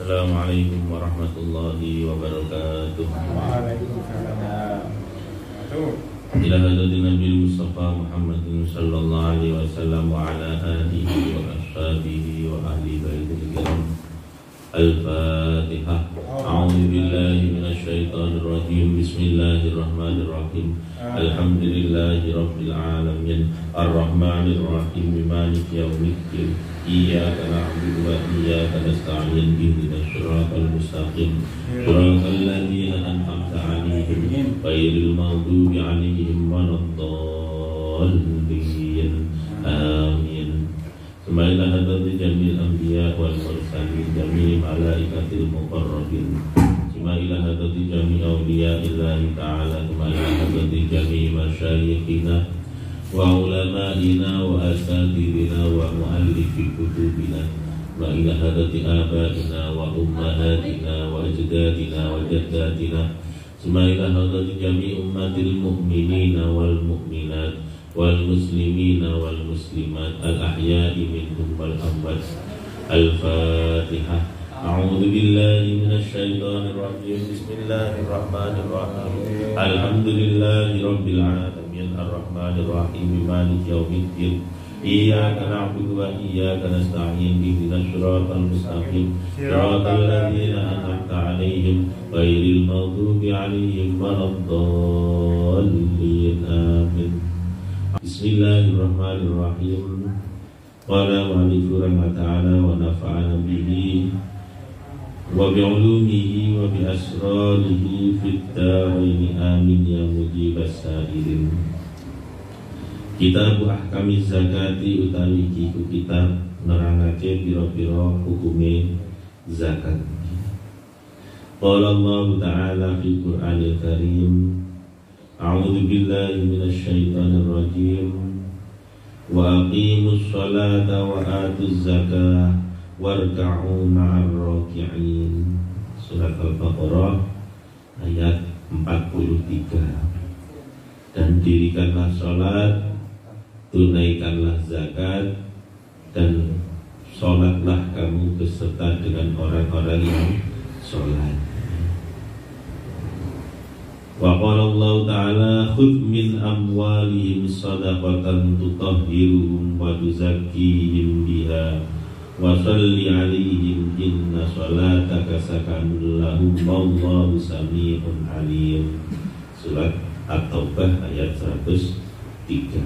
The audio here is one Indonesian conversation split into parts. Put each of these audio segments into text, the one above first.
Assalamualaikum warahmatullahi wabarakatuh. Waalaikumsalam. Ila hadratin Nabi Mustafa Muhammadin sallallahu alaihi wasallam wa ala alihi wa ashabihi wa ahli baitil kiram. Al-Fatihah. A'udzu billahi minasy syaithanir rajim. Bismillahirrahmanirrahim. Alhamdulillahi rabbil alamin. Ar-Rahmanir Rahim. Maliki yaumiddin. Iyyaka na'budu wa iyyaka nasta'in. Ihdinas siratal mustaqim. Shiratal ladzina an'amta 'alaihim ghairil maghdubi 'alaihim waladdallin. Amin. Semaila hadrati jamil anbiya wal mursalin jamil malaikatil muqarrabin. Semaila hadrati jamil awliya illahi ta'ala. Semaila hadrati jamil masyayikhina wa ulama'ina wa asatidina wa muallifi kutubina. Wa ila hadrati abaina wa ummahatina wa ajdadina wa jaddatina. Semaila hadrati jamil ummatil mu'minina wal mu'minat wal muslimina wal muslimat al ahya'i minhum wal amwat. Al-Fatihah. A'udzu billahi minasy syaithanir rajim. Bismillahirrahmanirrahim. Alhamdulillahi rabbil alamin arrahmanir rahim maliki yaumiddin. Iyyaka na'budu wa iyyaka nasta'in. Ihdinas siratal mustaqim. Siratal ladzina an'amta 'alaihim ghairil maghdubi 'alaihim waladdallin. Amin. Bismillahirrahmanirrahim. Qala ma'alifu rahmata'ala wa nafa'ana bihi wa bi'ulumihi wa bi'asrarihi fit daraini amin ya mujibas sa'ilin. Kitab ahkamiz zakati utawi kiku kitab nerangake pira-pira hukume zakat. Qala Allah Ta'ala fil Qur'anil Karim. A'udzu billahi minasy syaithanir rajim. Wa aqimus sholata wa atuz zakah warka'u ma'ar raki'in. Surat Al-Baqarah ayat 43. Dan dirikanlah sholat, tunaikanlah zakat, dan sholatlah kamu beserta dengan orang-orang yang sholat. Wa qala Allah Ta'ala khudh min amwalihim shadaqatan tutahhiruhum wa tuzakkihim biha wa shalli 'alaihim inna shalataka sakanun lahum wallahu samii'un 'aliim. Surat At-Taubah ayat 103.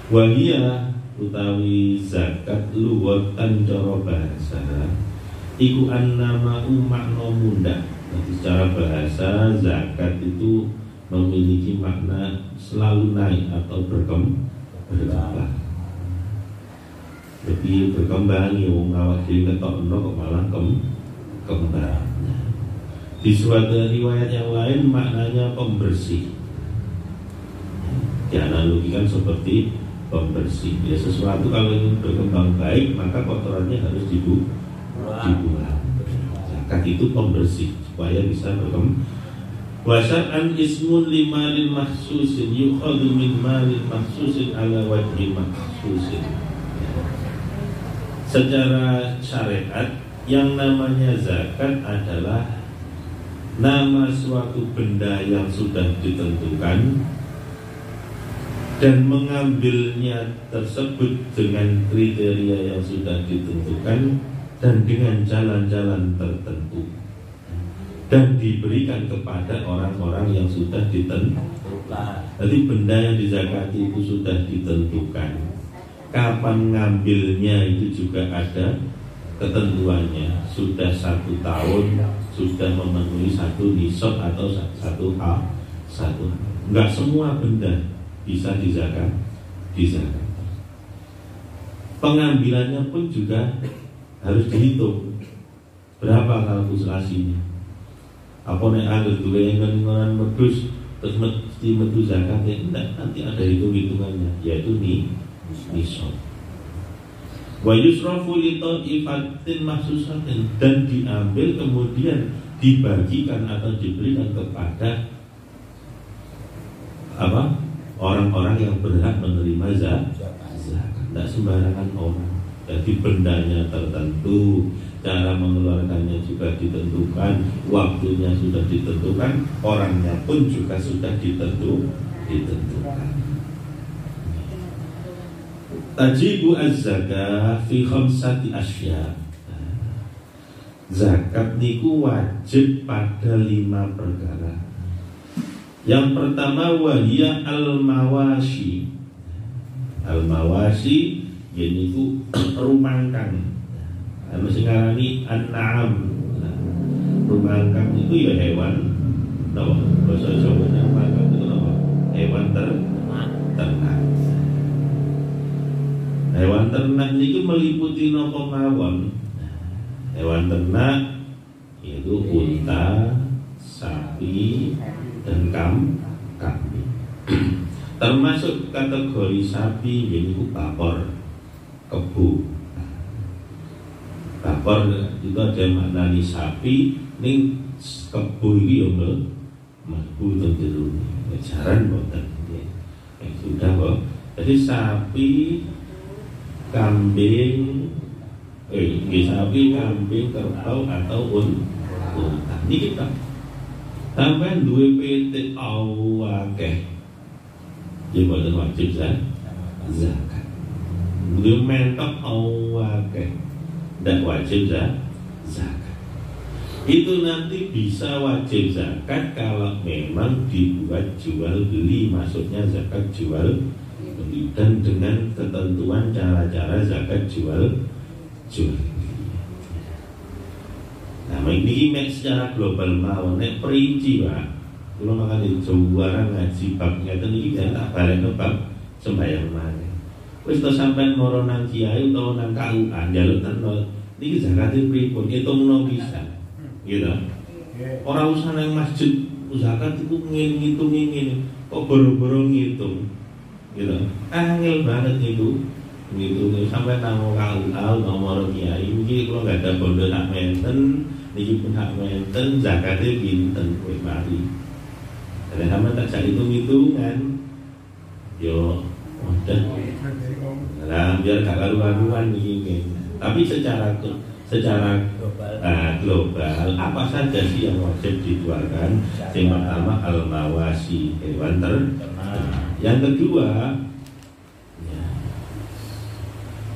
Wa hiya utawi zakat luwatan cara bahasa iku annama makna mundhak. Jadi secara bahasa zakat itu memiliki makna selalu naik atau berkembang. Lebih berkembang ya wong awak dhewe ketokno kok malah kembang. Di suatu riwayat yang lain maknanya pembersih. Dianalogikan seperti pembersih. Ya sesuatu kalau ingin berkembang baik maka kotorannya harus dibuang. Zakat itu pembersih supaya bisa berkembang. Wasyar'an ismun limalin mahsusin yukhadhu min malin mahsusin ala wajhi mahsusin. Secara syariat yang namanya zakat adalah nama suatu benda yang sudah ditentukan dan mengambilnya tersebut dengan kriteria yang sudah ditentukan dan dengan jalan-jalan tertentu dan diberikan kepada orang-orang yang sudah ditentukan. Jadi benda yang dizakati itu sudah ditentukan. Kapan ngambilnya itu juga ada ketentuannya. Sudah 1 tahun, sudah memenuhi 1 nisab atau 1 hal. Enggak semua benda bisa dizakat. Pengambilannya pun juga harus dihitung. Berapa kalkulasinya? Apa nek anggar duwe ngono medhus terus mesti metu zakatnya? Enggak, nanti ada hitung-hitungannya, yaitu nisab. Wa yusrafu li ta'ifatin mahsusatin, dan diambil kemudian dibagikan atau diberikan kepada orang-orang yang berhak menerima zakat. Tidak sembarangan orang. Jadi bendanya tertentu, cara mengeluarkannya juga ditentukan, waktunya sudah ditentukan, orangnya pun juga sudah ditentukan. Tajibu az-zakah fi khamsati asya. Zakat niku wajib pada 5 perkara. Yang pertama wahia al-mawashi. Al-mawashi yaitu rumangkang. Anu sing ngarani an-na'am. Rumangkang itu ya hewan. Napa? Bahasa Jawanya rumangkang itu napa? Hewan ternak. Hewan ternak niku meliputi napa mawon? Hewan ternak yaitu unta, sapi, dan kambing. Termasuk kategori sapi yaitu bakor, kebo. Bakor itu ada maknani sapi, ning kebo iki yo mlebu teng jero. Jaran boten. Sudah kok. Jadi sapi, kambing, sapi, kambing, kerbau atau unta. Ini kita sampai duwe PT awake, ya boten wajib zakat. Duwe mentok awake, ndak wajib zakat. Itu nanti bisa wajib zakat kalau memang dibuat jual beli, maksudnya zakat jual beli, dan dengan ketentuan cara-cara zakat jual beli. Nah, ini secara global mau nek perinci Pak. Kalau makan di Jawa ngaji bab ngeten iki kan tak balekno bab sembayang maneh. Wis to sampean moro nang kiai utawa nang KUA njaluk tenan niki zakate pripun hitungno pisan. Gitu. Ora usah nang masjid zakat itu ngitung-ngitungi ngene. Kok boro-boro ngitung. Gitu. Angel banget itu. Ngitung sampai nang KUA nomor kiai iki kalau enggak ada bondo tak menten, niki pun hak menten zakate pinten kowe mari. Karena sama tak cari hitung-hitungan. Yo, udah. Nah, biar gak karu-karuan nih. Tapi secara global apa saja sih yang wajib dikeluarkan? Yang pertama al-mawasi, hewan ternak. Yang kedua, ya,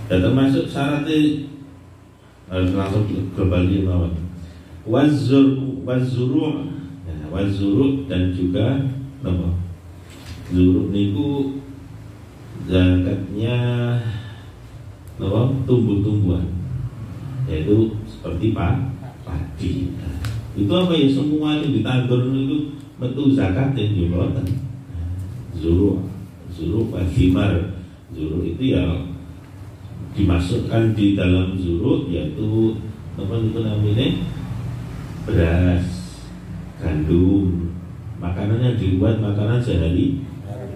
dan termasuk syaratnya langsung global ini mawon. Wazuru dan juga nama zuruk niku zakatnya nama tumbuh-tumbuhan, yaitu seperti padi. Itu apa ya, semua yang ditandur itu metu zakat yang dibawakan. Zuruk wathimar. Zuruk itu ya dimasukkan di dalam zuruk, yaitu apa itu namanya, beras, gandum, makanan yang dibuat makanan sehari,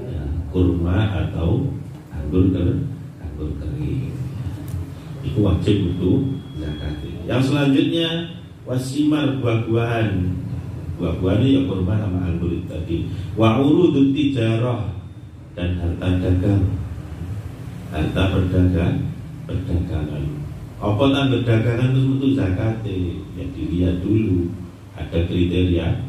ya, kurma atau anggur kering. Itu wajib untuk zakat. Yang selanjutnya wasimar, buah-buahan. Buah-buahannya ya kurma sama anggur itu tadi. Wa urudut tijarah, dan harta dagang, harta perdagangan. Apa tanda dagangan itu untuk zakat? Ya dilihat dulu, ada kriteria.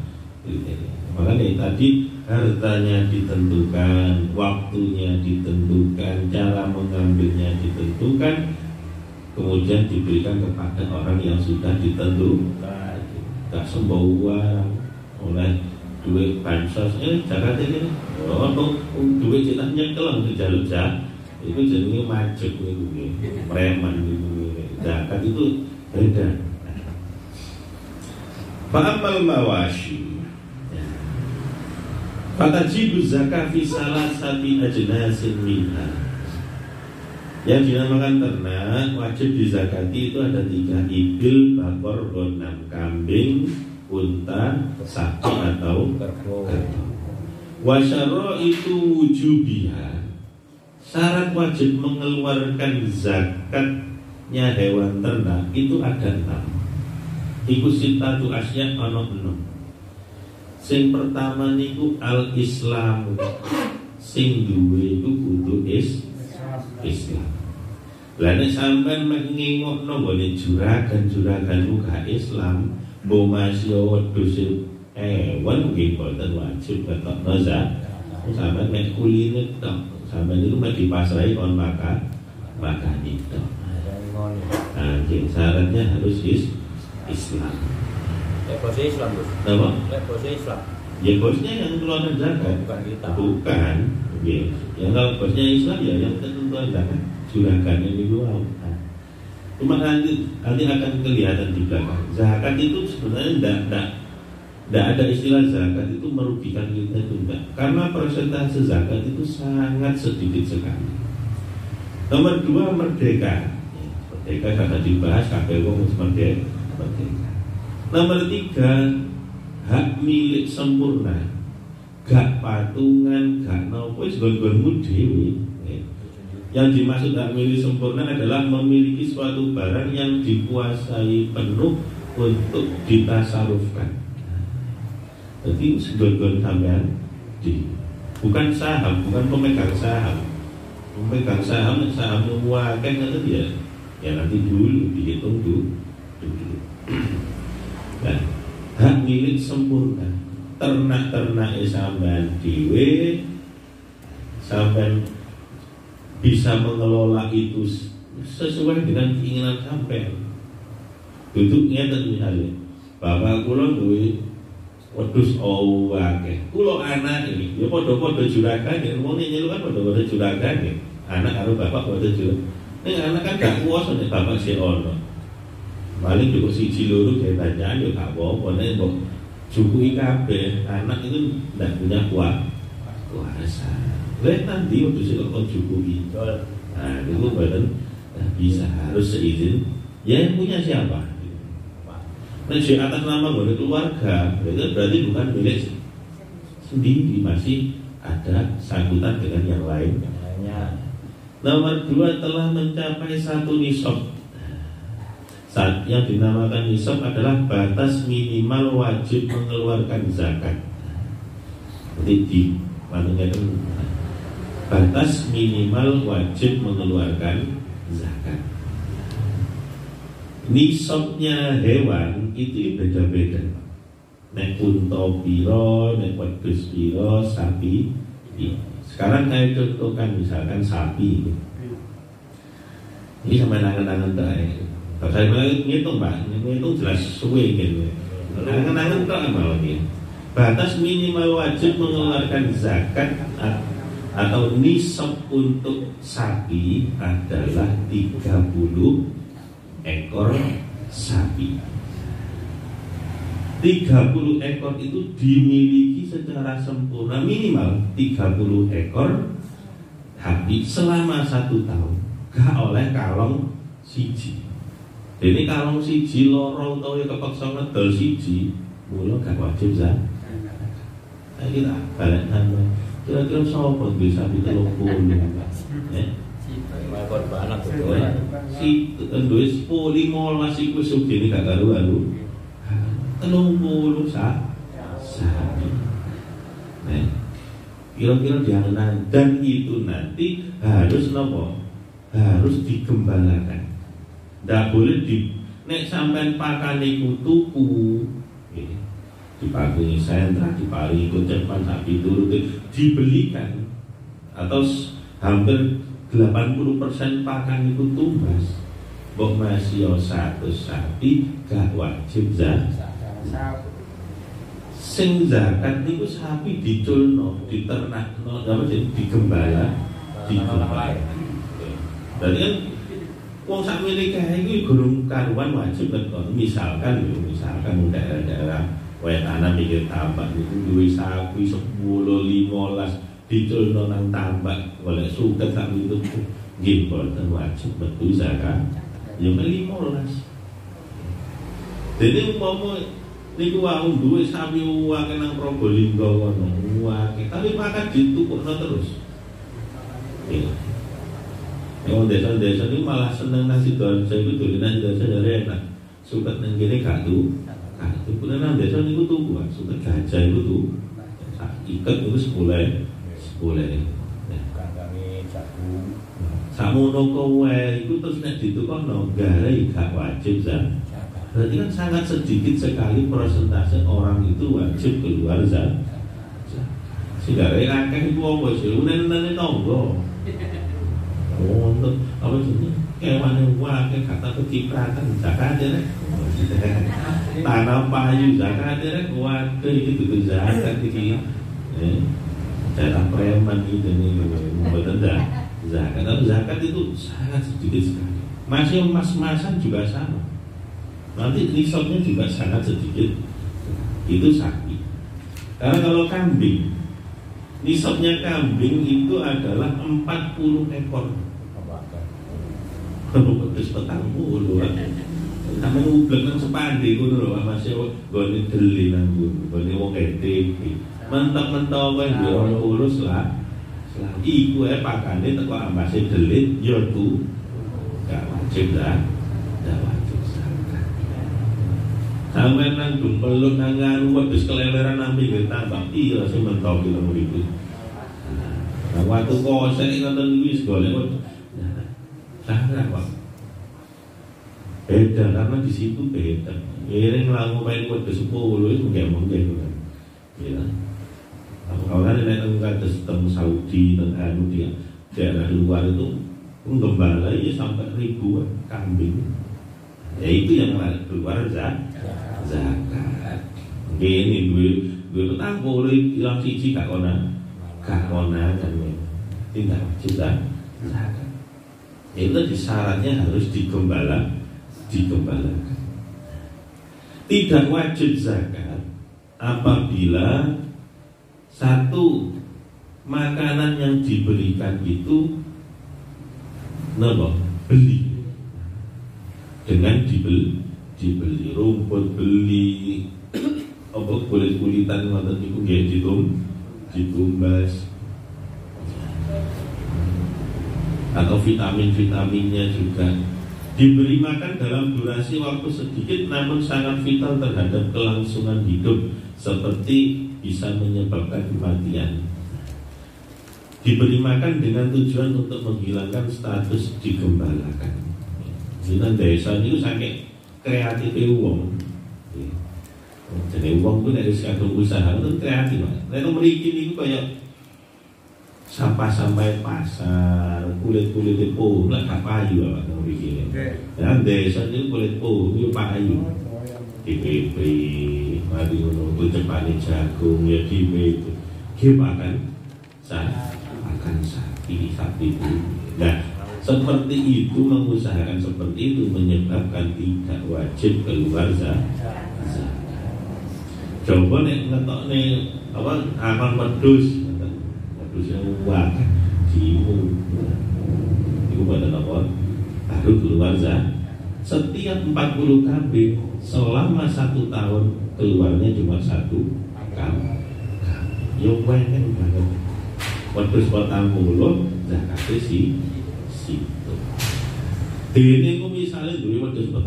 Makanya tadi hartanya ditentukan, waktunya ditentukan, cara mengambilnya ditentukan, kemudian diberikan kepada orang yang sudah ditentukan. Tak sembawa oleh duit bansos, zakat ini, duit kita nyekel untuk jalur zakat, itu jadinya macet nih, preman gitu. Zakat itu beda. Fa'amal mawashi, fatajibu zakat fi salasati ajnasin minha. Yang dinamakan ternak wajib dizakati itu ada 3: ibil, bakor, ghanam, kambing, unta, sapi atau kerbau. Wasyara itu wujubiha, syarat wajib mengeluarkan zakatnya hewan ternak itu ada 6. Iku sitatu asya ana 6. Sing pertama niku al-Islam, sing duwe iku kudu Islam. Lah nek sampean mek ngingokno nggone juragan ku gak Islam, mbok masih wedhus ewan nggih boten wajib ketokno zakat. Sampean mek kuline tok, sampean itu mek dipasrahi kon makan itu. Nah, syaratnya harus Islam. Bosnya Islam, Bos. Apa? Bosnya Islam. Ya bosnya yang keluarkan zakat. Bukan kita. Bukan. Ya. Yang kalau bosnya Islam ya yang ketentuan zakat. Juragannya di luar. Cuma nanti akan kelihatan di belakang. Zakat itu sebenarnya tidak ada istilah zakat itu merugikan kita itu enggak. Karena persentase zakat itu sangat sedikit sekali. Nomor 2 merdeka. Merdeka kata dibahas kabeh wong merdeka. Nomor 3 hak milik sempurna. Gak patungan, gak nopo wis nggon-nggonmu dhewe. Yang dimaksud hak milik sempurna adalah memiliki suatu barang yang dikuasai penuh untuk ditasarufkan. Jadi nggon-nggon sampean bukan saham, bukan pemegang saham. Pemegang saham wakil nanti ya nanti dulu dihitung dulu. Nah, hak milik sempurna. Ternak-ternak sampean dhewe, sampean bisa mengelola itu sesuai dengan keinginan sampean. Duduknya misalnya, bapak kula duwe wedhus akeh. Kula anak ini, ya padha-padha juragan, wong nyelu kan padha-padha juragan ya. Anak karo bapak padha juragan. Ning anak kan gak kuwasa nek bapak sik ono. Paling cukup siji loro gawe tanyaan ya gak apa-apa nek mbok jukui kabeh, anak itu ndak punya kuasa. Lek nanti waktu sik kok jukui. Nah, itu badan bisa harus seizin. Ya yang punya siapa? Nah, di atas nama keluarga, itu berarti bukan milik sendiri, masih ada sangkutan dengan yang lain. Nomor 2 telah mencapai 1 nisab. Saat yang dinamakan nisab adalah batas minimal wajib mengeluarkan zakat. Jadi di maknanya itu batas minimal wajib mengeluarkan zakat. Nisabnya hewan itu beda-beda. Nek unta piro, nek wedhus piro, sapi. Sekarang saya contohkan misalkan sapi. Ini sampai tangan-tangan terakhir. Kalau saya bilang ngitung Pak, ngitung jelas suwe gitu. Tangan-tangan terakhir malah ini. Batas minimal wajib mengeluarkan zakat atau nisab untuk sapi adalah 30 ekor sapi. 30 ekor itu dimiliki secara sempurna, minimal 30 ekor sapi selama 1 tahun. Gak oleh kalong siji. Jadi kalong siji loro utawa kepeksa ngedol siji, mula gak wajib zakat. Nah, kita balik nambah. Kira-kira sapa bisa sapi 30? Korban aku si duwe 15 iku sugih gak karu-karu. 30 sapi. Nah, kira-kira diangan dan itu nanti harus nopo? Harus digembalakan. Ndak boleh nek sampean pakan iku tuku. Dipakai sentra, diparingi kocepan sapi turut dibelikan atau hampir 80% pakan itu tumbas. Mbok masih 100 sapi gak wajib zakat. Sing zakat niku sapi diculno, diternakno, digembala. Berarti kan wong sak milike iki gurung karuan wajib tekon. Misalkan daerah-daerah wetanan pinggir tambak itu duwe sapi 10 15 diculno nang tambak oleh suket sak itu nggih boten wajib metu zakat. Ya 15. Dene umpama niku wau duwe sapi akeh nang Probolinggo ngono, akeh tapi makan ditukukno terus. Yang desa-desa ini malah seneng nasi dorce itu dulu nasi dorce dari enak. Suket nang kene gak tuh. Itu pun nang desa niku tuku kan, suket gajah itu tuh. Ikat itu 10. Kami Samono kowe iku terus nek ditukono gawe gak wajib zakat. Berarti kan sangat sedikit sekali persentase orang itu wajib keluar zakat. Sehingga akeh iku apa sih? Unen-unene tangga. Oh, untuk apa sih? Kewane wae kata kecipratan zakat rek. Tanam payu zakat rek waduh iki dudu zakat iki. Cara preman itu nih mboten zakat. Tapi zakat itu sangat sedikit sekali. Masih emas-emasan juga sama. Nanti nisabnya juga sangat sedikit. Itu sapi. Karena kalau kambing, nisabnya kambing itu adalah 40 ekor. Terus petang mulu kan. Sampe ublek nang sepandhe ngono lho, masih gone deli nang ngono. Gone wong etik. Mentok-mentok kowe duwe 20 lah. Iku pakane teko ambase delit ya tu. Gak wajib lah. Gak wajib zakat. Sampe nang dumpeluk nang anu wis keleleran ambil tambah iya sing mentok iki lho iku. Nah, waktu kosek ngoten wis golek zakat Pak. Beda karena di situ beda. Iring langu main buat ke 10 itu mungkin kan. Ya. Kalau kan nek temu Saudi dan anu dia daerah luar itu penggembala ya sampai ribuan kambing. Ya itu yang keluar zakat. Gini gue petang boleh hilang siji gak kona kan tidak wajib zakat. Itu syaratnya harus digembalakan. Tidak wajib zakat apabila satu makanan yang diberikan itu beli dengan dibeli rumput, beli apa kulit-kulitan ngoten niku nggih ditumbas atau vitamin-vitaminnya juga diberi makan dalam durasi waktu sedikit namun sangat vital terhadap kelangsungan hidup seperti bisa menyebabkan kematian. Diberi makan dengan tujuan untuk menghilangkan status digembalakan. Jinan desa itu saking kreatifnya wong. Jadi wong itu dari satu usaha itu kreatif. Nek mriki niku kaya sampah-sampah pasar, kulit-kulit pohon lah gak payu apa mriki. Ya desa niku kulit pohon itu payu. DPP, mari ngono cepane jagung ya DPP. Ki makan sapi itu. Nah, seperti itu mengusahakan seperti itu menyebabkan tidak wajib keluar zakat. Coba nek ngetokne apa amal wedhus yang wakil jimu itu pada apa baru keluar zakat. Setiap 40 kambing selama 1 tahun keluarnya cuma 1 kambing. Yo pengen banget. Wedhus 40 zakate situ. Dene ku misale duwe wedhus 40.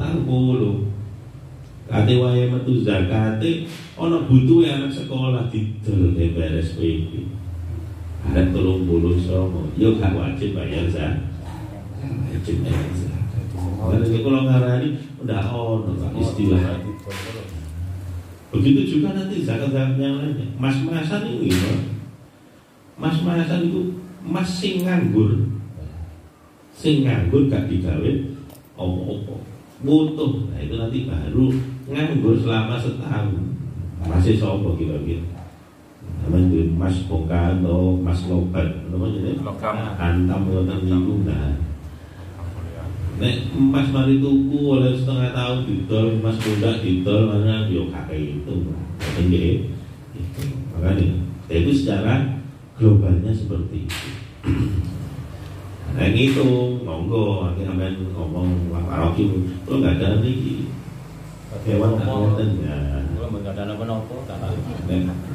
Kate wae metu zakate ana butuhe anak sekolah didol beres PP. Ada 39 yo gak wajib bayar zakat. Wajib bayar zakat. Karena kalau ngarani udah istilah. Begitu juga nanti zakat-zakat yang lainnya. Mas-masan ini, mas-masan itu mas sing nganggur gak digawe opo-opo butuh. Nah itu nanti baru nganggur selama setahun. Masih sopo kira-kira. Namanya mas bongkar atau mas lobat, namanya antam ngoten niku. Nek emas mari tuku oleh setengah tahun didol, emas pundak didol, mana yo kakek itu, nggih. Makanya itu secara globalnya seperti itu. Nah itu monggo nanti sampean ngomong Waroki, lo nggak ada lagi hewan tak ya. Lo nggak ada apa-apa,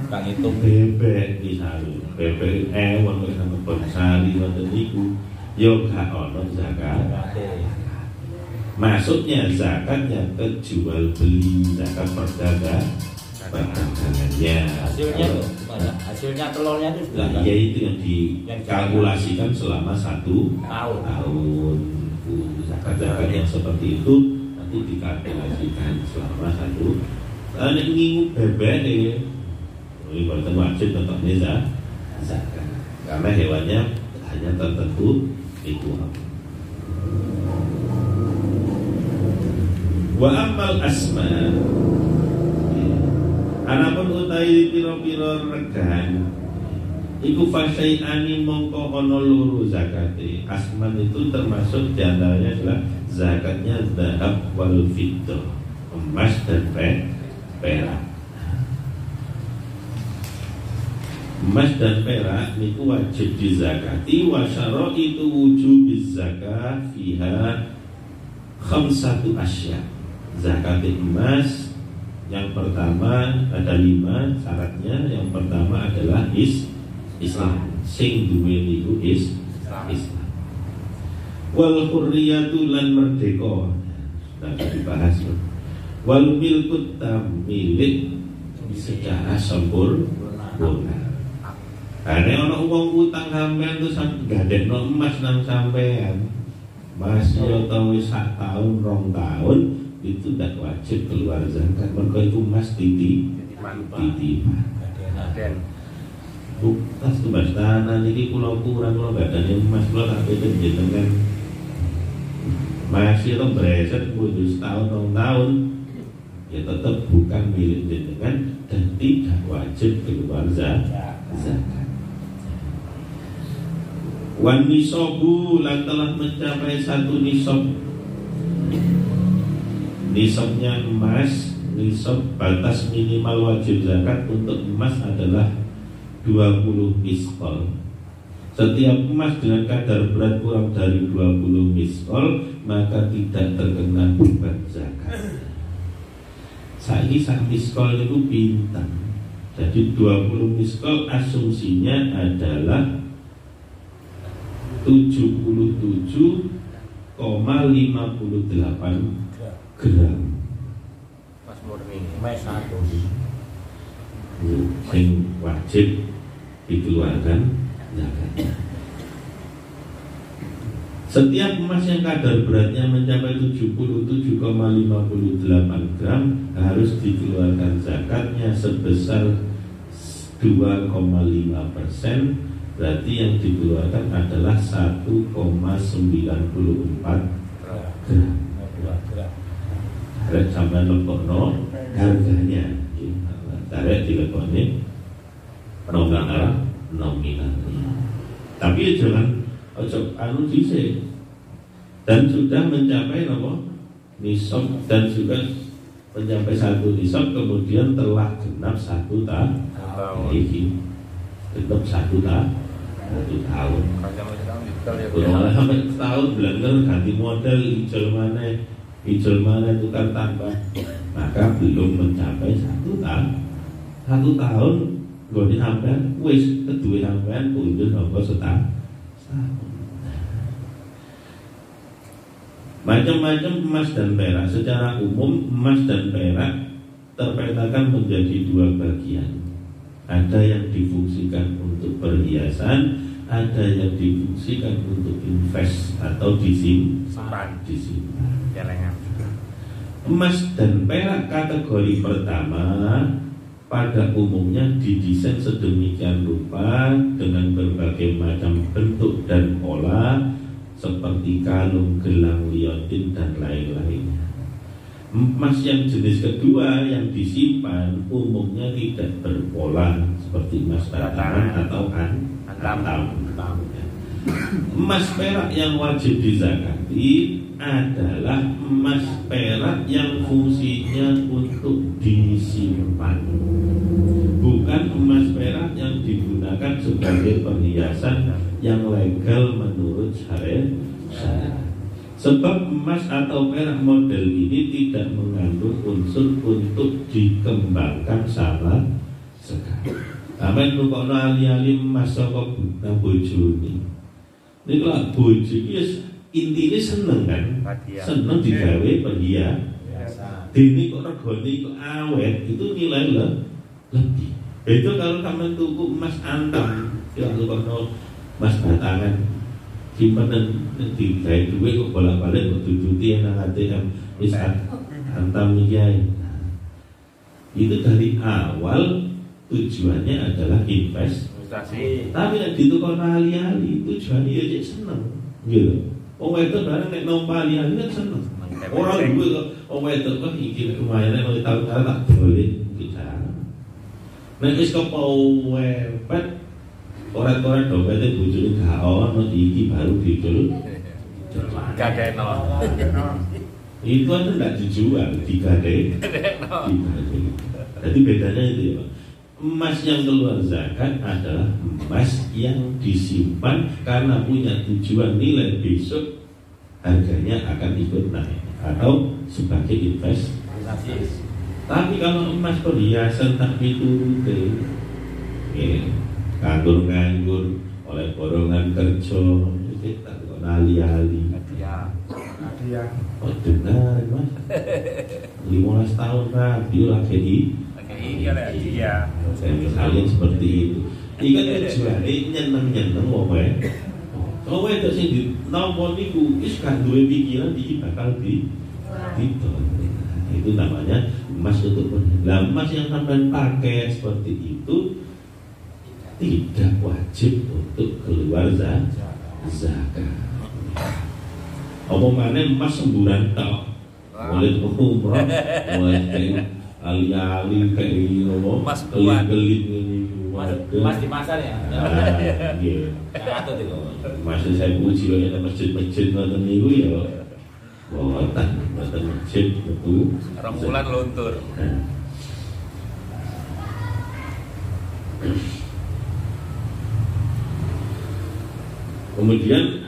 tak hitung bebek misalnya, bebek hewan sama bersari macam itu. Yo gak ono zakat. Maksudnya zakat yang kejual beli, zakat perdagangan peragangannya. Hasilnya tuh gimana? Hasilnya telurnya itu Nah, sudah ya itu yang dikalkulasikan selama 1 tahun. Zakat-zakat yang seperti itu nanti dikalkulasikan selama 1 tahun. Nek ngingu bebek ini berarti wajib tetap zakat. Karena hewannya hanya tertentu itu. Wa amal asma, anapun utai piro-piro regan iku fasyai'ani mongko ono loro zakate. Asman itu termasuk diantaranya adalah zakatnya zahab wal fiddah, emas dan perak. Emas dan perak niku wajib dizakati. Wa syaraitu wujubiz zakat fiha khamsatu asya. Zakat emas yang pertama ada 5 syaratnya. Yang pertama adalah Islam, sing duwe niku Islam. Wal hurriyatu lan merdeka, sudah dibahas. Wal milkut milik secara sempurna. Karena orang uang utang sampean tuh gadekno emas nang sampean, masih atau 1 tahun 2 tahun itu tidak wajib keluar zakat. Mereka itu emas titipan. Tas tumbas tanah ini pulau kurang lo gak ada emas lo tapi jenengan masih lo bereset butuh 1 tahun 2 tahun ya tetap bukan milik jenengan dan tidak wajib keluar zakat. Wan nisabu lan telah mencapai 1 nisab. Nisabnya emas, nisab batas minimal wajib zakat untuk emas adalah 20 miskol. Setiap emas dengan kadar berat kurang dari 20 miskol maka tidak terkena beban zakat. Saiki sak miskol itu bintang. Jadi 20 miskol asumsinya adalah 77,58 gram. Mas murni, emas 1. Sing wajib dikeluarkan zakatnya. Setiap emas yang kadar beratnya mencapai 77,58 gram harus dikeluarkan zakatnya sebesar 2,5%. Berarti yang dikeluarkan adalah 1,94 gram. Harus sampai lepokno harganya. Tarik dilebokne nominal. Tapi jangan anu dhisik. Dan sudah mencapai nisab dan juga mencapai 1 nisab kemudian telah genap 1 tahun. Genap 1 tahun. Kalau sampai setahun belanggar ganti model hijau mana tukar tambah, maka belum mencapai 1 tahun. 1 tahun gue sampean wis kedua sampean punjul nopo setahun. Macam-macam emas dan perak. Secara umum emas dan perak terpetakan menjadi 2 bagian. Ada yang difungsikan untuk perhiasan, ada yang difungsikan untuk invest atau disimpan. Emas dan perak kategori pertama pada umumnya didesain sedemikian rupa dengan berbagai macam bentuk dan pola seperti kalung, gelang, liontin dan lain-lainnya. Emas yang jenis kedua yang disimpan umumnya tidak berpola seperti emas batangan atau antam. Emas perak yang wajib dizakati adalah emas perak yang fungsinya untuk disimpan, bukan emas perak yang digunakan sebagai perhiasan yang legal menurut syariat. Sebab emas atau perak model ini tidak mengandung unsur untuk dikembangkan sama sekali. Amin nukokno ali-ali emas saka bojone. Ini kalau bojo ini intinya seneng kan, seneng digawe perhiasan. Dini kok regone kok awet, itu nilai lebih. Itu kalau kamu tuku emas antam, ya kalau emas batangan, simpanan di kayak duit kok bolak-balik kok tujuti yang ATM, misal antam niai. Itu dari awal tujuannya adalah investasi. Tapi nek ditukar ali-ali tujuannya ya cek seneng, gitu. Itu barang nek nompa ali-ali kan seneng. Orang duwe kok itu kok iki lumayan nek tahun karo tak boleh kita. Nek wis kepowepet ora-ora dompete bojone gak ono iki baru didol. Gadeno. Itu aja enggak dijual, digadeng. Jadi bedanya itu ya, Pak. Emas yang keluar zakat adalah emas yang disimpan karena punya tujuan nilai besok harganya akan ikut naik atau sebagai investasi. Tapi kalau emas perhiasan tak diturute, nganggur oleh borongan kerja, kita ali-ali. Oh benar Mas, 15 tahun radio lagi iya. Kalian seperti itu. Ikan tujuannya nyeneng-nyeneng wae. Oh itu sih di nomor niku is kan duwe pikiran iki bakal itu namanya emas untuk penghasilan. Emas yang sampai pakai seperti itu tidak wajib untuk keluar zakat. Apa mana emas semburan tau boleh umroh, boleh ali-ali kayak ini loh, gelit ini, mas di pasar ya? Iya. Atau itu? Masih saya puji loh ya masjid-masjid nonton minggu ya, buatan masjid itu. Rembulan luntur. Kemudian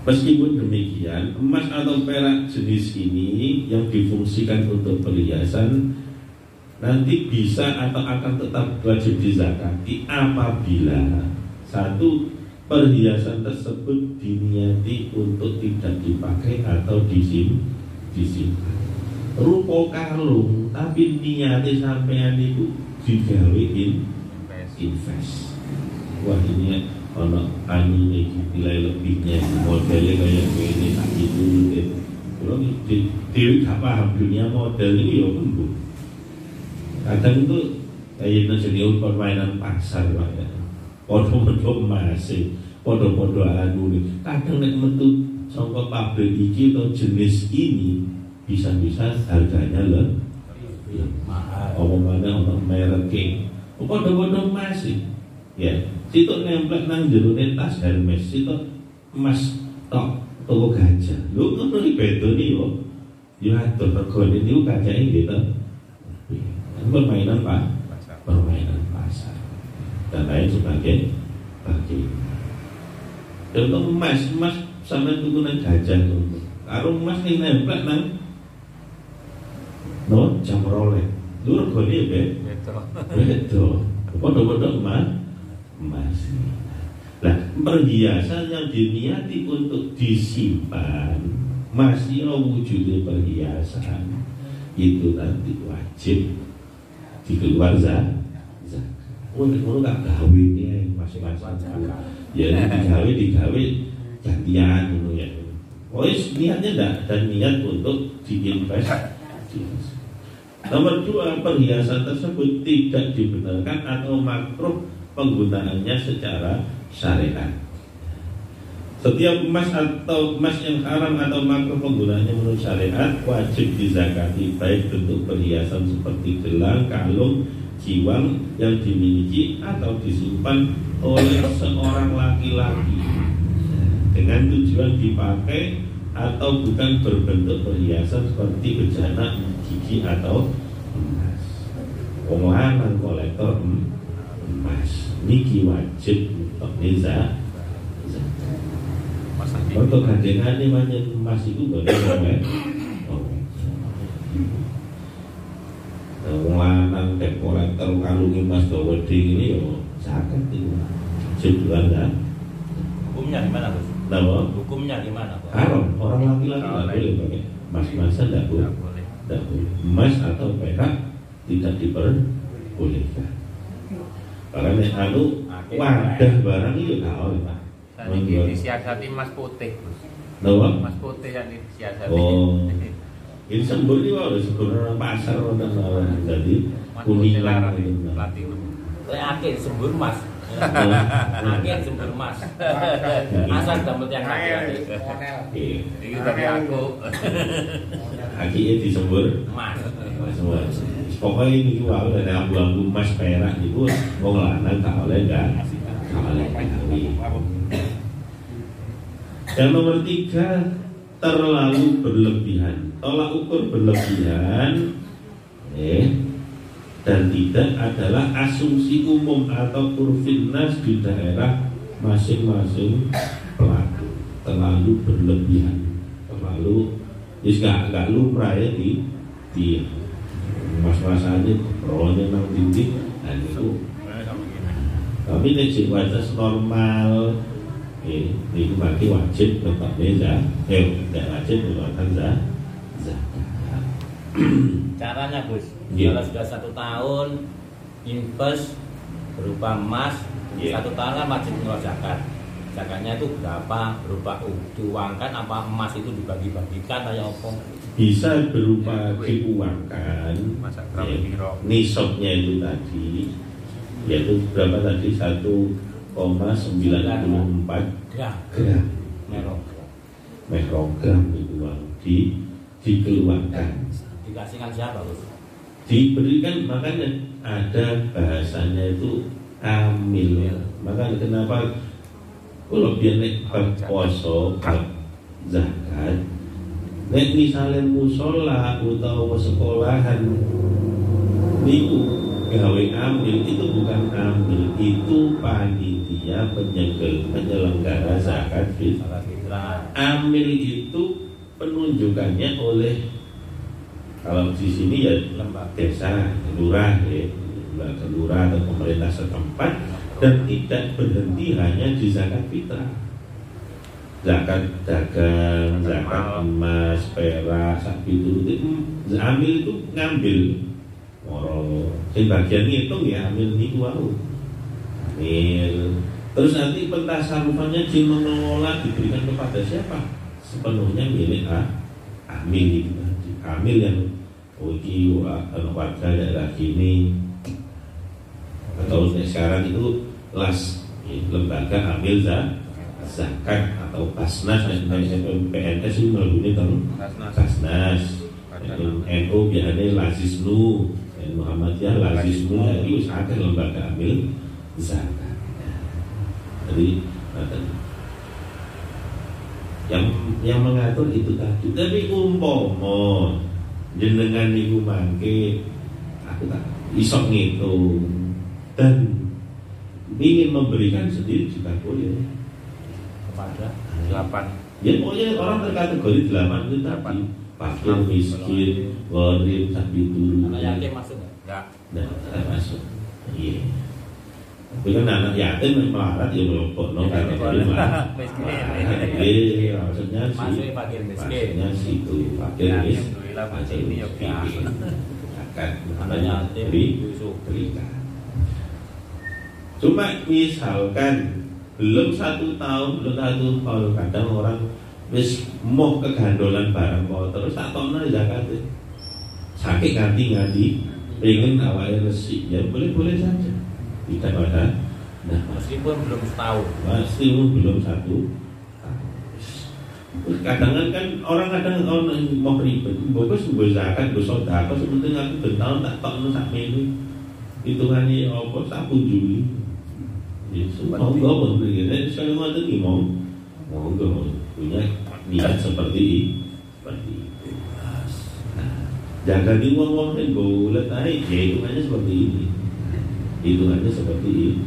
meskipun demikian, emas atau perak jenis ini yang difungsikan untuk perhiasan nanti bisa atau akan tetap wajib dizakati apabila satu, perhiasan tersebut diniati untuk tidak dipakai atau disimpan. Rupa kalung tapi niatnya sampean itu digawe invest. Wah ini ono anu nilai lebihnya modelnya kayak gini tak gitu gitu. Kalau di gak paham dunia model ini ya kembung. Kadang itu kayak jadi permainan pasar lah ya. Podo-podo masih, podo-podo anu nih. Kadang nek metu saka pabrik iki atau jenis ini bisa-bisa harganya lebih mahal. Omongane ono merek podo-podo masih. Ya, situ nempel nang jerone tas Hermes, situ emas tok toko gajah. Lho ngono iki bedone yo. Yo atur regane niku gajake gitu. Permainan permainan pasar dan lain sebagainya. Contoh emas sama tukunan gajah tuh. Karo emas ning nempel nang jam Rolex. Lho regane bedo. Padha-padha emas. Nah, perhiasan yang diniati untuk disimpan masih wujudnya perhiasan itu nanti wajib dikeluar zakat. Untuk gak gawe ini masing-masing. Ya digawe gantian gitu ya. Niatnya enggak dan niat untuk diinvestasi. Nomor 2, perhiasan tersebut tidak dibenarkan atau makruh penggunaannya secara syariat. Setiap emas yang haram atau makruh penggunaannya menurut syariat wajib dizakati, baik bentuk perhiasan seperti gelang, kalung, jiwang yang dimiliki atau disimpan oleh seorang laki-laki dengan tujuan dipakai atau bukan berbentuk perhiasan seperti bejana, gigi atau emas. Wong lanang kolektor emas niki wajib untuk zakat. Untuk gandengan ini emas itu boleh wong lanang kolektor kalung emas gede ini yo zakat itu. Sebulan kan. Hukumnya gimana, Bos? Napa? Hukumnya gimana, Bos? Haram, orang laki-laki nggak boleh pakai emas-emasan, tidak boleh. Tidak boleh. Emas atau perak tidak diperbolehkan. Karena wadah barang itu nggak oleh Pak. Ini disiasati emas putih. Kenapa? Emas putih yang disiasati. Oh, ini sembur ini wae sembur orang pasar orang lawan jadi kuningan platinum. Akhir sembur mas. Akhir sembur mas. Asal dapat yang laki-laki. Ini dari aku. Akhirnya disembur Mas. Pokoknya ini wae dari abu-abu emas perak itu wong lanang tak oleh enggak. Yang nomor 3, terlalu berlebihan. Tolak ukur berlebihan dan tidak adalah asumsi umum atau kurfinas di daerah masing-masing pelaku. Terlalu berlebihan, terlalu nggak lumrah ya di mas-masannya rohnya nang titik dan itu. Tapi nek batas normal itu berarti wajib tetap beda. Tidak wajib mengeluarkan zakat. Caranya Gus, Yeah. kalau sudah 1 tahun invest berupa emas, Yeah. 1 tahun kan wajib mengeluarkan zakat. Zakatnya itu berapa? Berupa diuangkan apa emas itu dibagi-bagikan kayak apa? Bisa berupa diuangkan. Masa Nisabnya itu tadi yaitu berapa tadi 1,94 Gram. mikrogram itu uang dikeluarkan. Dikasihkan siapa Gus? Diberikan, makanya ada bahasanya itu amil. Makanya kenapa kalau biar nek poso zakat, nek misalnya musola atau sekolahan niku gawe amil, itu bukan amil, itu panitia penyelenggara zakat fitrah. Amil itu penunjukannya oleh, kalau di sini ya lembaga desa, lurah ya, lembaga lurah atau pemerintah setempat, dan tidak berhenti hanya di zakat fitrah. Zakat dagang, zakat emas, perak, sapi itu amil itu ngambil. Moro, bagian ngitung ya amil niku wau. Amil. Terus nanti pentasarufannya mengelola diberikan kepada siapa? Sepenuhnya milik amil itu. Amil yang warga daerah ini, atau sekarang itu lembaga amil zakat atau Basnas, PNS itu melalui Basnas, NU biasanya Lazisnu, Muhammadiyah Lazisnu, itu sangat lembaga amil zakat. Jadi yang mengatur itu tadi. Tapi umpama jenengan niku mangke aku tak iso ngitung dan ingin memberikan sendiri juga boleh Kepada 8. ya. Pokoknya orang terkategori 8 itu tadi fakir, miskin, gharib, sapi turu. anak yatim masuk nggak? Nah, masuk. Iya. Tapi kan anak yatim melarat ya melopok no kategori melarat. Iya, maksudnya Masuknya fakir miskin. maksudnya situ fakir miskin. Alhamdulillah masih ini ya Akan Anak yatim berikan. Cuma misalkan belum 1 tahun, kadang orang wis mau kegandolan barang kok terus tak tono zakat. Sakit ganti pengen awalnya resik ya boleh saja. Tidak ada. Nah, Meskipun belum setahun. belum 1 tahun. Kadang kan orang mau ribet, bagus zakat, sedekah, sepenting aku bentang tak tokno sak minggu. Hitungannya apa sak Juli. Ya semua enggak begini. Saya mau punya niat seperti itu. Jaga di uang yang boleh tarik, ya hitungannya seperti ini. Hitungannya seperti itu.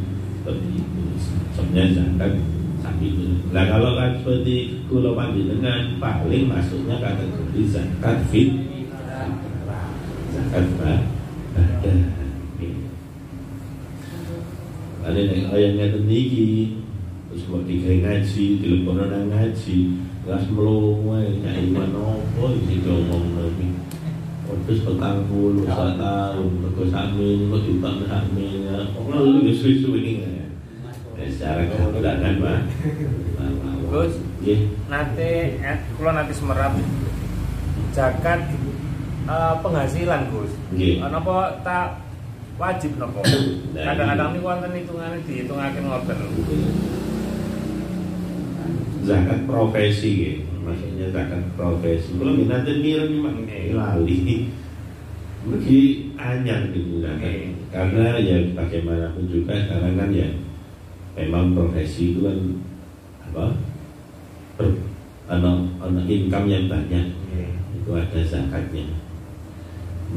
Sebenarnya zakat sapi itu. Nah kalau kan seperti kulo panjenengan paling masuknya kategori zakat fitrah. Zakat badan. Ada yang ayatnya tinggi, terus buat dikai ngaji, dileponan ngaji, gas melongo nyai manopo iki ngomong lagi. Terus petang puluh tahun mergo sakmen kok diutang sakmen ya. Kok lu suwi-suwi ini. Secara keundangan, Pak. Gus, nanti kula semerap zakat penghasilan, Gus. Napa tak wajib napa? Kadang-kadang niku wonten hitungane dihitungake ngoten. Zakat profesi nggih. Maksudnya zakat profesi. Kula nanti mireng lali. Mugi anyar digunakan. Karena ya bagaimanapun juga sekarang kan ya memang profesi itu kan apa? Income yang banyak. Itu ada zakatnya.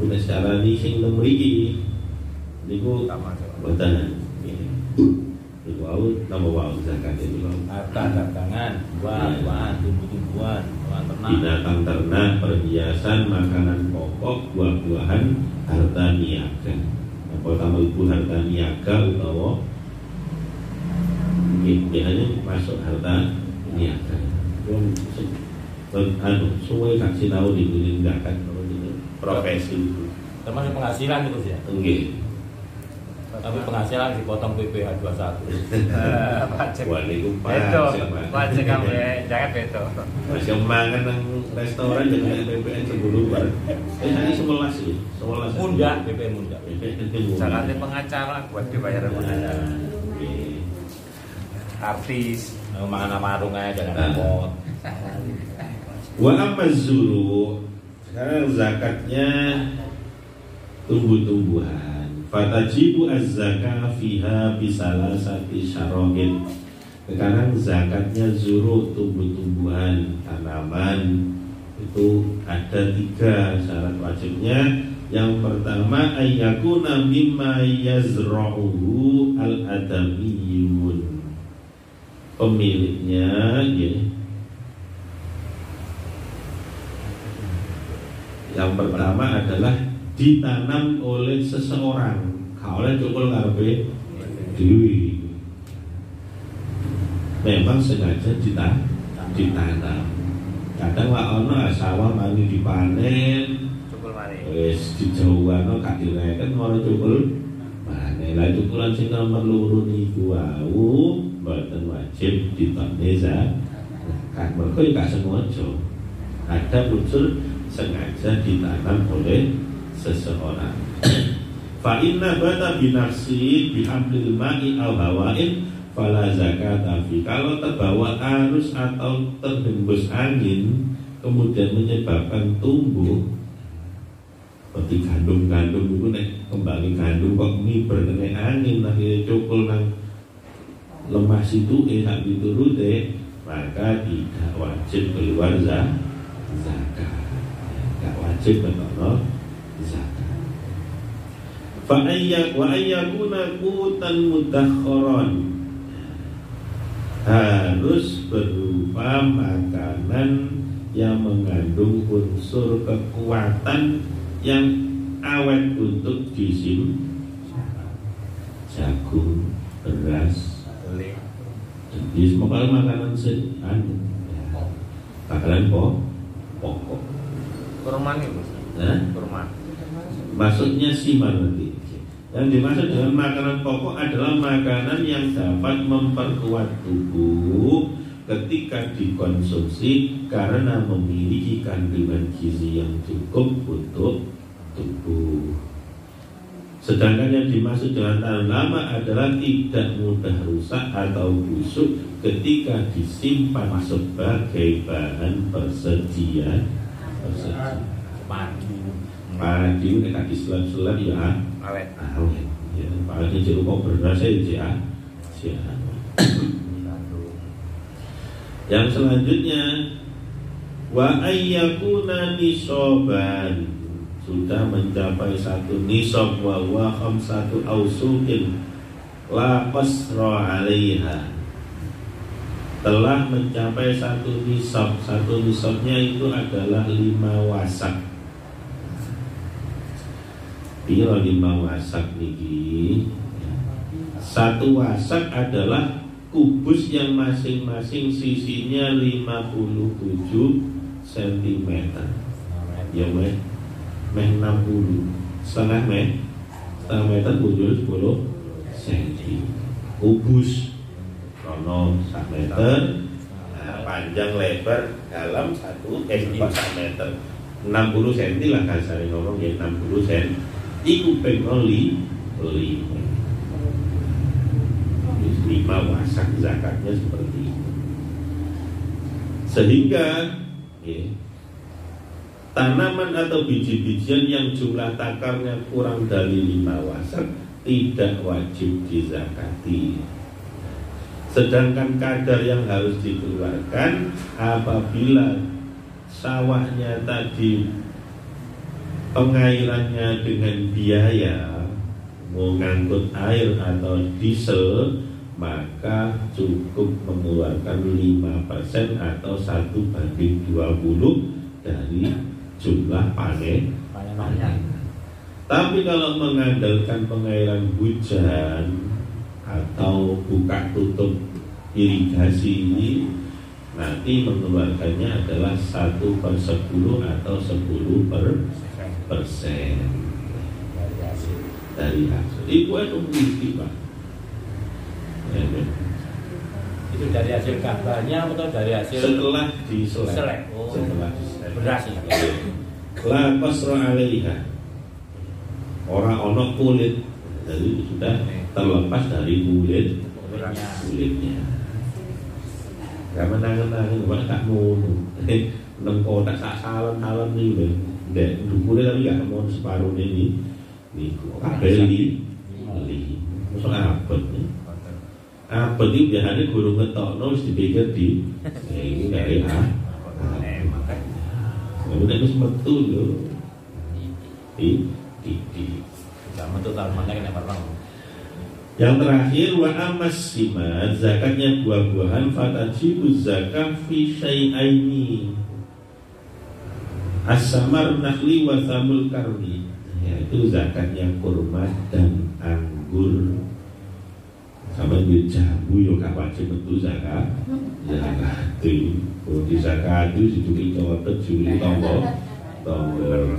Mula secara ini sing mriki niku boten. Niku wau napa wau zakat itu harta dagangan, buah-buahan, tumbuh-tumbuhan, hewan ternak, binatang ternak, perhiasan, makanan pokok, buah-buahan, harta niaga. Apa tambah ibu harta niaga utawa biasanya masuk harta niaga. Semua kasih tahu di zakat profesi itu. Termasuk penghasilan itu ya. Enggak. Tapi penghasilan dipotong PPh 21. Pajak. Wah, niku pajak kami jangan beto. Masih mangan nang restoran dengan PPN sebelum bar. Ini 11 sih. 11. Mundak PPN mundak. Zakatnya pengacara buat dibayar pengacara. Artis mangan warung aja jangan repot. Wa amma zuru. Sekarang zakatnya tumbuh-tumbuhan. Fatajibu az-zakah fiha bisalasati syarogin. Sekarang zakatnya zuru, tumbuh-tumbuhan, tanaman. Itu ada 3 syarat wajibnya. Yang pertama ayyakuna mimma yazra'uhu al-adamiyun. Pemiliknya ya. Yang pertama adalah ditanam oleh seseorang, oleh cukul karepe dewi. Memang sengaja ditanam. Kadang lah ono sawah mari dipanen, cukul mari. Wis dijauhano gak direken ora cukul. Panen lah cukulan sing nomor 2 niku wau mboten wajib ditone zakat. Mergo gak sengaja. Ada unsur sengaja ditanam oleh seseorang. Fa inna bata binafsi bihamlil ma'i aw hawain fala zakata fi. Kalau terbawa arus atau terhembus angin kemudian menyebabkan tumbuh seperti gandum-gandum itu nek kembali gandum kok miber nek angin akhirnya cukul nang lemah situ sak diturute maka tidak wajib keluar zakat. Tidak wajib menono zakat. Fa wa ayyakuna qutan mudakharan. Harus berupa makanan yang mengandung unsur kekuatan yang awet untuk disimpan. Jagung, beras, jadi semua makanan makanan pokok. Kurma nih, Bos. Kurma. Maksudnya simar nanti. Yang dimaksud dengan makanan pokok adalah makanan yang dapat memperkuat tubuh ketika dikonsumsi karena memiliki kandungan gizi yang cukup untuk tubuh. Sedangkan yang dimaksud dengan tahan lama adalah tidak mudah rusak atau busuk ketika disimpan sebagai bahan persediaan. Padi nek diselat-selat ya awet. Ya, padi jeruk kok beras ya. Yang selanjutnya wa ayyakuna nisoban, sudah mencapai 1 nisab wa huwa 5 ausukin la qasra 'alaiha, telah mencapai 1 nisab. 1 nisabnya itu adalah 5 wasak. Piro 5 wasak niki? 1 wasak adalah kubus yang masing-masing sisinya 57 cm. Ya meh 60 setengah meter bujur 10 cm. Kubus krono 1 meter, nah, panjang lebar dalam 1 meter 60 cm lah kasarnya ngomong ya 60 cm. Iku ping 5 wasak zakatnya seperti itu. Sehingga tanaman atau biji-bijian yang jumlah takarnya kurang dari 5 wasak tidak wajib dizakati. Sedangkan kadar yang harus dikeluarkan apabila sawahnya tadi pengairannya dengan biaya mengangkut air atau diesel, maka cukup mengeluarkan 5% atau 1/20 dari jumlah panen. Tapi kalau mengandalkan pengairan hujan atau buka tutup irigasi, nanti mengeluarkannya adalah 1/10 atau 10% dari hasil. Itu itu Pak. Itu dari hasil kabarnya atau dari hasil setelah diselek? Oh, setelah diselek. beras ya. La qasra 'alaiha. Orang ono kulit, jadi sudah terlepas dari kulitnya. Gak menangan-nangan, gak tak mau nengko tak salon nih, dek dukulnya tapi gak mau separuh ini beli, masuk abad nih. Abad itu biasanya guru ngetokno harus dipikir di ini dari kemudian harus metu loh di metu talmannya kena perang. Yang terakhir wa amas-simat, zakatnya buah-buahan, fatajibu zakah fi syai'aini as-samar nakhli wa thamul karni, yaitu zakatnya kurma dan anggur. Sama duit jamu yo gak wajib metu zakat. Zakat itu di zakat itu dicuri cotet juli tombo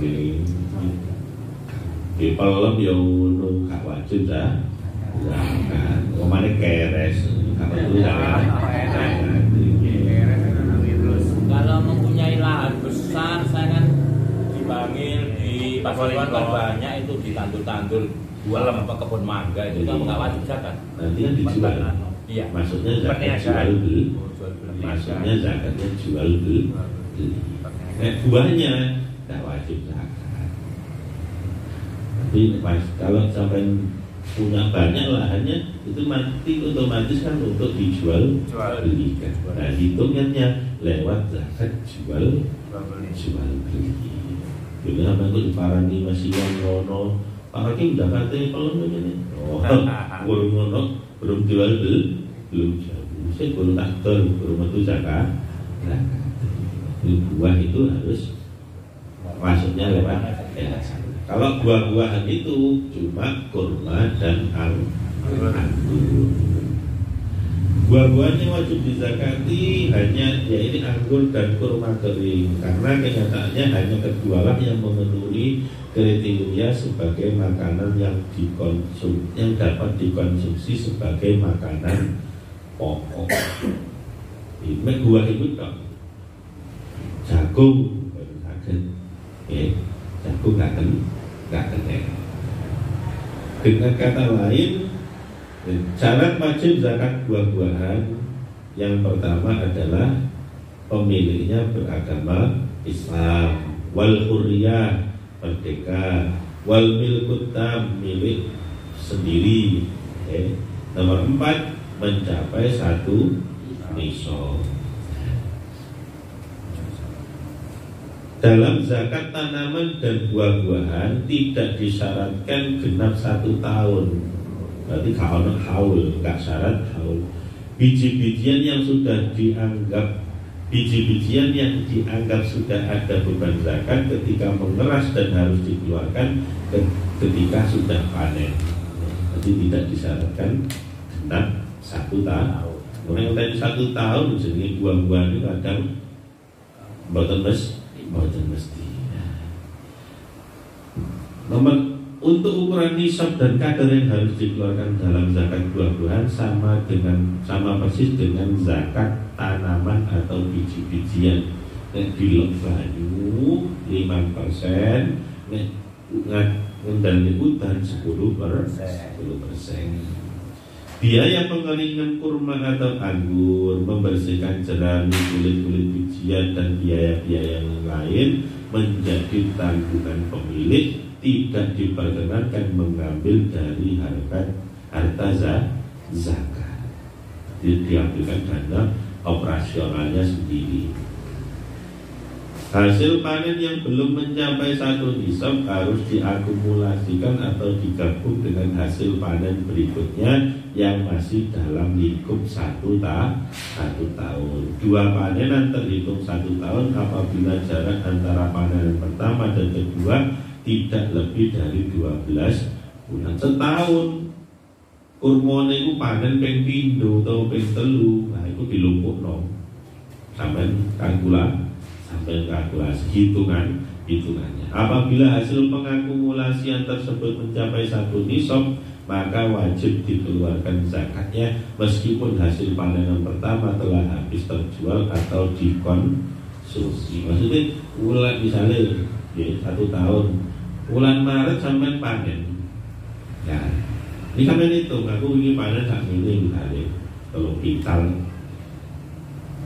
ini di pelem yo gak wajib zakat. Omane keres gak metu zakat. Kalau mempunyai lahan besar, saya kan dipanggil di Pasuruan kan banyak itu ditandur-tandur buah apa kebun mangga itu kan nggak wajib zakat. Nanti kan dijual. Iya. Maksudnya zakat jual beli. Maksudnya zakatnya jual beli. Buahnya nggak wajib zakat. Tapi kalau sampai punya banyak lahannya itu mati otomatis kan untuk dijual belikan. Nah hitungannya lewat zakat jual beli. Jadi apa itu diparani masih ngono. Pak Hakim udah katanya pelem ini. Oh, belum ngono, belum jual belum jual. Saya belum taktor, belum metu zakat. Nah, buah itu harus masuknya lewat yayasan. Kalau buah-buahan itu cuma kurma dan anggur. Buah-buahan yang wajib dizakati hanya yaitu anggur dan kurma kering, karena kenyataannya hanya kedualah yang memenuhi kriteria sebagai makanan yang dapat dikonsumsi sebagai makanan pokok. Ini buah itu dong. Jagung baru sakit, jagung nggak kena. Dengan kata lain, syarat wajib zakat buah-buahan yang pertama adalah pemiliknya beragama Islam, wal hurriyah merdeka, wal milkut tam milik sendiri. Nomor 4 mencapai 1 nisab. Dalam zakat tanaman dan buah-buahan tidak disyaratkan genap 1 tahun. Berarti kalau haul, nggak syarat haul. Biji-bijian yang sudah dianggap sudah ada beban zakat ketika mengeras dan harus dikeluarkan ketika sudah panen. Jadi tidak disyaratkan genap 1 tahun. Orang yang 1 tahun jadi buah-buahan itu kadang mboten mesti. Nomor untuk ukuran nisab dan kadar yang harus dikeluarkan dalam zakat buah-buahan sama persis dengan zakat tanaman atau biji-bijian. Nek bilok banyu 5%, nek ngendal hutan 10%. Biaya pengeringan kurma atau anggur, membersihkan jerami, kulit-kulit bijian dan biaya-biaya yang lain menjadi tanggungan pemilik, tidak diperkenankan mengambil dari harta zakat. Diambilkan dana operasionalnya sendiri. Hasil panen yang belum mencapai 1 nisab harus diakumulasikan atau digabung dengan hasil panen berikutnya yang masih dalam lingkup 1 tahun. 2 panenan terhitung 1 tahun apabila jarak antara panen pertama dan kedua tidak lebih dari 12 bulan. Setahun kurmone itu panen ping pindho atau ping 3, nah itu dilumpukno sampai kalkulasi hitungannya. Apabila hasil pengakumulasian tersebut mencapai 1 nisab, maka wajib dikeluarkan zakatnya meskipun hasil panenan pertama telah habis terjual atau dikonsumsi. Maksudnya bulan misalnya 1 tahun, bulan Maret sampai panen. Ya, ini kami hitung, aku ingin panen saat ini misalnya 3 kintal.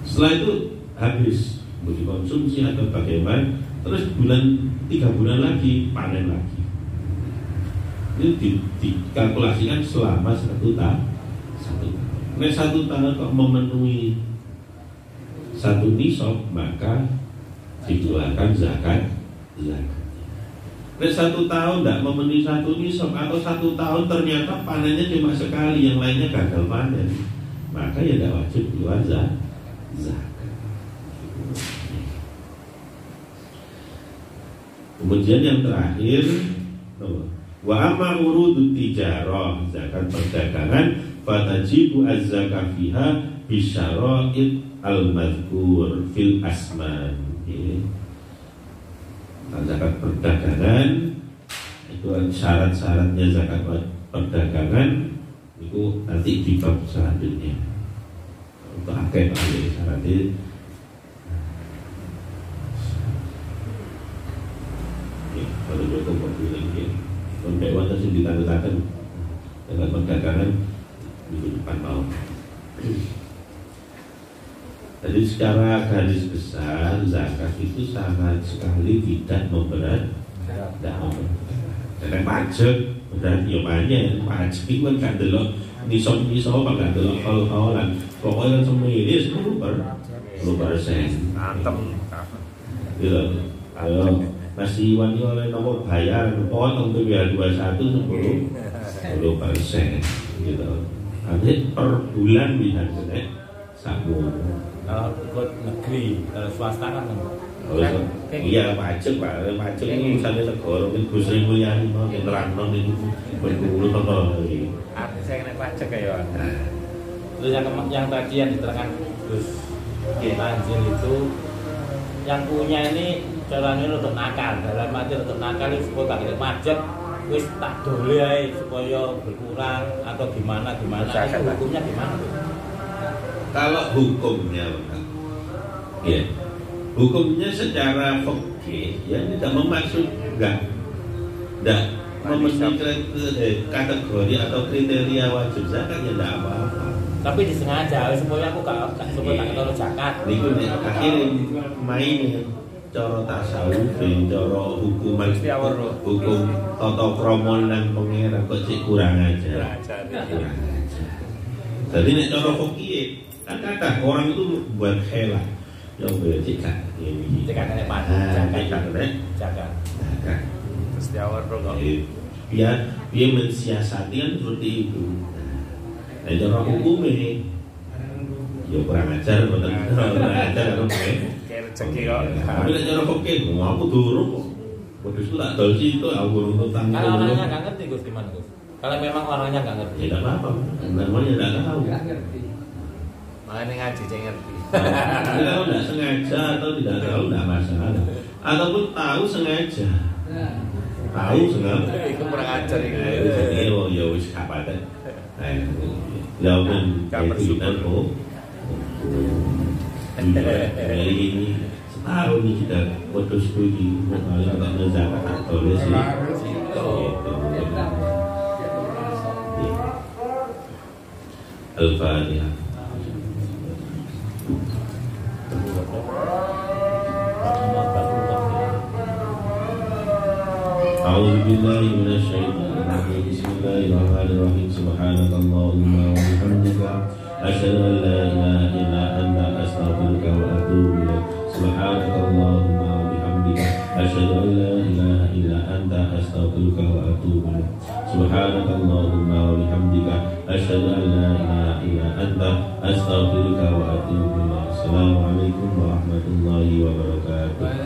Setelah itu habis mau dikonsumsi atau bagaimana, terus 3 bulan lagi panen lagi. Ini dikalkulasikan selama 1 tahun. Nah 1 tahun kok memenuhi 1 nisab, maka dikeluarkan zakat. Nah 1 tahun tidak memenuhi 1 nisab atau 1 tahun ternyata panennya cuma sekali, yang lainnya gagal panen, maka ya tidak wajib keluar zakat. Kemudian yang terakhir, wa amma urudut tijarah, zakat perdagangan, fatajibu az-zakah fiha bisyara'id al-madhkur fil asman. Zakat perdagangan itu syarat-syaratnya zakat perdagangan itu nanti di bab selanjutnya. Untuk akeh syaratnya. Kalau cukup waktu lagi, sampai waktu sih ditanda-tandakan dengan perdagangan minggu depan mau. Jadi secara garis besar zakat itu sangat sekali tidak memberatkan. Karena pajak berat ya banyak, pajak itu kan gak delok nisab apa gak delok hal-halan. Pokoknya kan semua ini 10%. Antem. Gitu. Ayo. Masih Iwan ini oleh nomor bayar potong tuh biar 21 10% gitu. Nanti per bulan bisa sabun. Kalau ikut negeri, kalau swasta kan iya pajak ini misalnya segoro kan Gus Sri Mulyani mau terang itu berguru apa saya kena pajak ya. Terus yang tadi yang diterangkan Gus Tanzil itu yang punya ini caranya untuk nakal, dalam arti untuk nakal itu supaya gak pajak, wis tak dole supaya berkurang atau gimana itu hukumnya gimana? Kalau hukumnya, ya, hukumnya secara fikih ya tidak memaksud enggak memenuhi kategori atau kriteria wajib zakat ya tidak apa-apa. Tapi disengaja supaya aku gak tahu zakat. Niku akhirnya main cara tasawuf, cara hukum tata krama nang pangeran kok cek kurang aja. Jadi nek cara fikih kan kata orang itu buat khela. Ya boleh cek ini. Cek kene zakat. Terus diawar kok. Dia mensiasati kan seperti itu. Nah, cara hukumnya ya kurang ajar, kurang ajar kan rezeki kok. Tapi nek cara fikih aku durung kok. Wedhus ku tak dol situ aku durung tentang. Kalau orangnya enggak ngerti Gus gimana Gus? Kalau memang orangnya enggak ngerti. Ya enggak apa-apa. Namanya enggak tahu. Makanya ngaji cek ngerti. Kalau tidak sengaja atau tidak tahu tidak masalah. Ataupun tahu sengaja. Tahu sengaja. Itu kurang ajar ini. Oh ya wis kapan. Ya pun itu kan oh. Hari ini setahun ini kita foto studi paling agak zakat tulis sih. Al-Fatihah. A'udzu billahi minasy syaithanir rajim. Bismillahirrahmanirrahim. Subhanakallahumma wa bihamdika asyhadu an la ilaha illa anta astaghfiruka wa atubu ilaik. Subhanakallahumma wa bihamdika asyhadu an la ilaha illa anta astaghfiruka wa atubu ilaik. Subhanakallahumma wa bihamdika asyhadu an la ilaha illa anta astaghfiruka wa atubu ilaik. Assalamualaikum warahmatullahi wabarakatuh.